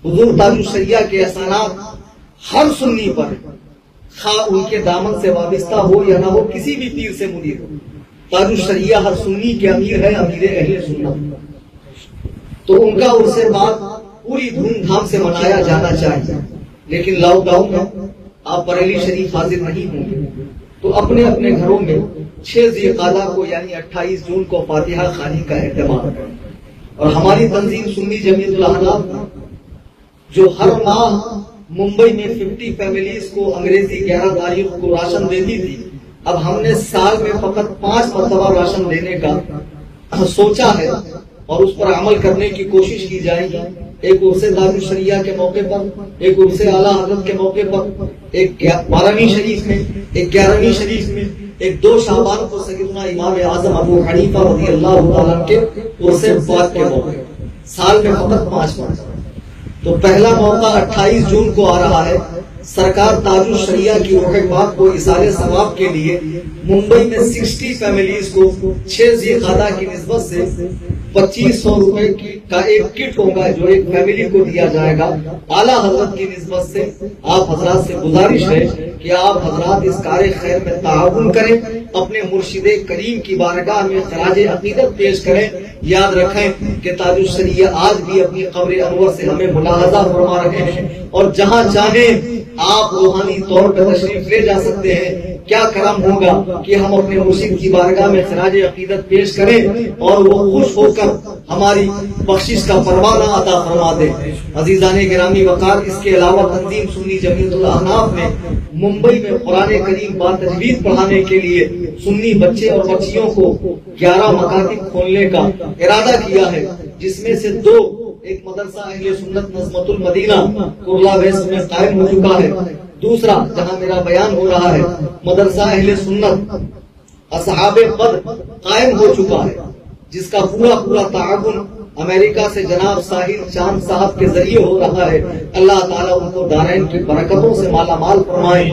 S2: حضور تاج الشریعہ کے احسانات ہر سنی پر، خواہ ان کے دامن سے وابستہ ہو یا نہ ہو، کسی بھی پیر سے منیر ہو، تاج الشریعہ ہر سنی کے امیر ہے، امیر اہل سنت، تو ان کا عرص بعد پوری دھوم دھام سے منایا جانا چاہیے۔ لیکن لاک ڈاؤن میں آپ بریلی شریف حاضر نہیں ہوں گے، تو اپنے اپنے گھروں میں 6 ذی القعدہ کو یعنی 28 جون کو فاتحہ خوانی کا اہتمام کریں، اور ہماری تنظیم سنی جمعیت الاحناف جو ہر ماہ ممبئی میں 50 فیملیز کو انگریزی 11 تاریخ کو راشن دیتی تھی، اب ہم نے سال میں فقط 5 مرتبہ راشن دینے کا سوچا ہے، اور اس پر عمل کرنے کی کوشش کی جائے گی۔ ایک عرص تاج الشریعہ کے موقع پر، ایک عرص اعلیٰ حضرت کے موقع پر، ایک 12ویں شریف میں، ایک 11ویں شریف میں، ایک 2 شعبان کو سیدنا امام اعظم ابو حنیفہ رضی اللہ تعالیٰ کے عرص وفات کے موقع پر، سال میں فقط 5 مرتبہ۔ تو پہلا موقع 28 جون کو آ رہا ہے، سرکار تاج الشریعہ کی روح پاک کو ایصال ثواب کے لیے ممبئی میں 60 فیملیز کو 6 ذی القعدہ کی نسبت سے 2500 روپے کا ایک کٹ ہوگا جو ایک فیملی کو دیا جائے گا۔ اعلیٰ حضرت کی نسبت سے آپ حضرات سے گزارش ہے کہ آپ حضرات اس کار خیر میں تعاون کریں، اپنے مرشد کریم کی بارگاہ میں خراج عقیدت پیش کریں۔ یاد رکھیں کہ تاج الشریعہ آج بھی اپنی قبر انور سے ہمیں ملاحظہ فرما رہے ہیں، اور جہاں چاہیں آپ روحانی طور پر تشریف لے جا سکتے ہیں۔ کیا کرم ہوگا کہ ہم اپنے مرشد کی بارگاہ میں خراج عقیدت پیش کریں اور وہ خوش ہو کر ہماری بخشش کا پروانہ عطا فرما دے۔ عزیزان گرامی وقار، اس کے علاوہ تنظیم سنی جمعیت الاحناف نے ممبئی میں قرآن کریم با تجوید پڑھانے کے لیے سنی بچے اور بچیوں کو 11 مکاتب کھولنے کا ارادہ کیا ہے، جس میں سے 2 ایک مدرسہ اہل سنت نظمت المدینہ کرلا ویسٹ میں قائم ہو چکا ہے، دوسرا جہاں میرا بیان ہو رہا ہے مدرسہ اہل سنت اصحاب قد قائم ہو چکا ہے، جس کا پورا تعاون امریکہ سے جناب ساحل چاند صاحب کے ذریعے ہو رہا ہے۔ اللہ تعالیٰ ان کو دارین کی برکتوں سے مالا مال فرمائے۔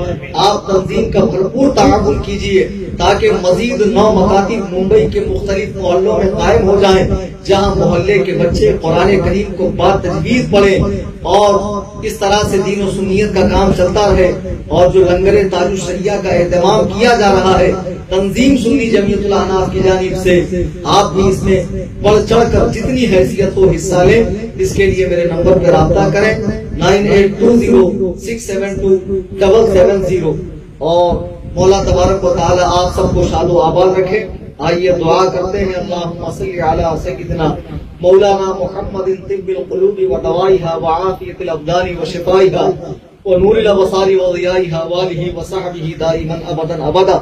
S2: آپ تنظیم کا بھرپور تعاون کیجیے تاکہ مزید 9 مکاتب ممبئی کے مختلف محلوں میں قائم ہو جائیں، جہاں محلے کے بچے قرآن کریم کو با تجوید پڑھیں، اور اس طرح سے دین و سنیت کا کام چلتا رہے۔ اور جو لنگر تاج الشریعہ کا اہتمام کیا جا رہا ہے تنظیم سنی جمعیت الاحناف کی جانب سے، آپ بھی اس میں بڑھ چڑھ کر جتنی حیثیت ہو حصہ لیں۔ اس کے لیے میرے نمبر پر رابطہ کریں 9820672770، اور مولا تبارک و تعالی آپ سب کو شاد و آباد رکھے۔ آئیے دعا کرتے ہیں، اللہم صلی علی سیدنا مولانا محمد طب القلوب و دوائها وعافیت الابدان و شفائها و نور الابصار و ضیائها والہ و صحبہ دائما ابدا ابدا۔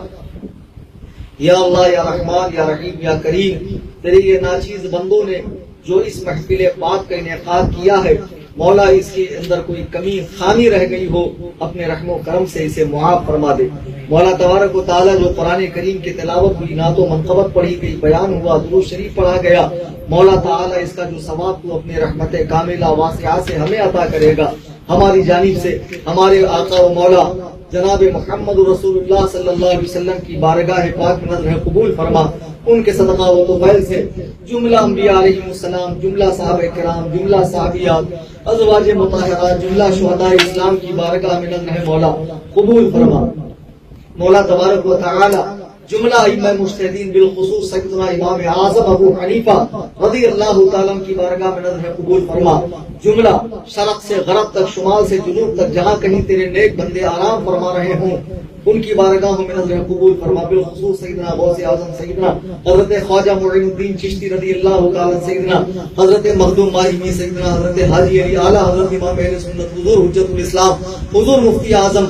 S2: یا اللہ یا رحمان یا رحیم یا کریم، تیرے یہ ناچیز بندوں نے جو اس محفل پاک کا انعقاد کیا ہے، مولا اس کے اندر کوئی کمی خامی رہ گئی ہو اپنے رحم و کرم سے اسے معاف فرما دے۔ مولا تبارک و تعالیٰ جو قرآن کریم کی تلاوت ہوئی، نعت و منقبت پڑھی گئی، بیان ہوا، درود شریف پڑھا گیا، مولا تعالیٰ اس کا جو ثواب تو اپنے رحمت کاملہ واسعہ سے ہمیں عطا کرے گا، ہماری جانب سے ہمارے آقا و مولا جناب محمد رسول اللہ صلی اللہ علیہ وسلم کی بارگاہ پاک میں نظر قبول فرما۔ ان کے صدقہ و طفیل سے جملہ انبیاء علیہ السلام، جملہ صحابہ کرام، جملہ صحابیات، ازواج مطہرات، جملہ شہداء اسلام کی بارگاہ میں نظر مولا قبول فرما۔ مولا تبارک و تعالی جملہ ائمہ مجتہدین بالخصوص سیدنا امام اعظم ابو حنیفہ رضی اللہ تعالیٰ کی بارگاہ میں نظر قبول فرما۔ جملہ شرق سے غرب تک، شمال سے جنوب تک، جہاں کہیں تیرے نیک بندے آرام فرما رہے ہوں ان کی بارگاہوں میں نظر قبول فرما۔ بالخصوص سیدنا غوث اعظم سیدنا حضرت خواجہ معین الدین چشتی رضی اللہ تعالیٰ، سیدنا حضرت مخدوم ماہمی، سیدنا حضرت حاجی علی اعلیٰ حضرت امام اہل سنت حضور حجت الاسلام حضور مفتی اعظم،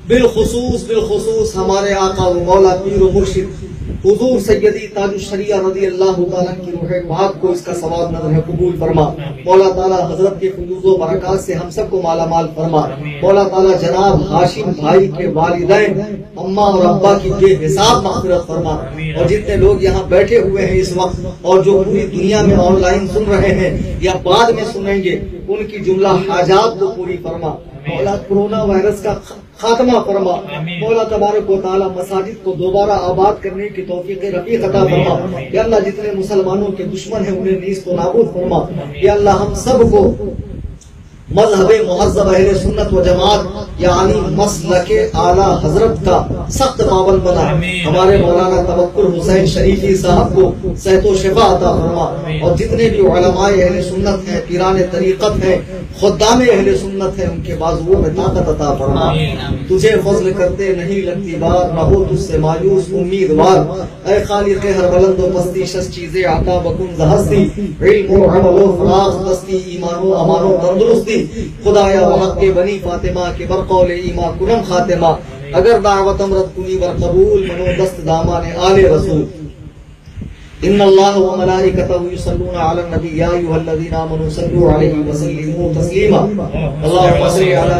S2: بالخصوص ہمارے آقا و مولا پیر و مرشد حضور سیدی تاج الشریعہ رضی اللہ تعالیٰ کی روح پاک کو اس کا ثواب نظر قبول فرما۔ مولا تعالیٰ حضرت کے فیوز و برکات سے ہم سب کو مالا مال فرما۔ مولا تعالیٰ جناب ہاشم بھائی کے والدین اماں اور ابا کی بے حساب مغفرت فرما، اور جتنے لوگ یہاں بیٹھے ہوئے ہیں اس وقت اور جو پوری دنیا میں آن لائن سن رہے ہیں یا بعد میں سنیں گے، ان کی جملہ حاجات کو پوری فرما۔ مولا کورونا وائرس کا خاتمہ فرما۔ مولا تبارک و تعالیٰ مساجد کو دوبارہ آباد کرنے کی توفیق رفیق عطا فرما۔ یا اللہ جتنے مسلمانوں کے دشمن ہیں انہیں نیست و نابود فرما۔ یا اللہ ہم سب کو مذہب مہذب اہل سنت و جماعت یعنی مسلک اعلیٰ حضرت کا سخت پابند بنا۔ ہمارے مولانا توکل حسین شریفی صاحب کو صحت و شفا عطا فرما، اور جتنے بھی علماء اہل سنت ہیں، پیران طریقت ہیں، خدام اہل سنت ہیں، ان کے بازوؤں میں طاقت عطا فرما۔ تجھے فضل کرتے نہیں لگتی بار، نہ ہو تجھ سے مایوس امیدوار، اے خالق ہر بلند و پستی، شش چیزیں عطا بکن ز ہستی، علم و عمل و فراغ دستی، ایمان و امان و تندرستی، خدایا وحق کے بنی فاطمہ کے برقول ایما کنم خاتمہ، اگر دعوت امرت کنی بر قبول، منو دست دامان آل رسول۔ ان اللہ و ملائکتہ یصلون علی النبی یا ایھا الذین آمنوا صلوا علیہ وسلموا تسلیما۔ اللہم صل علی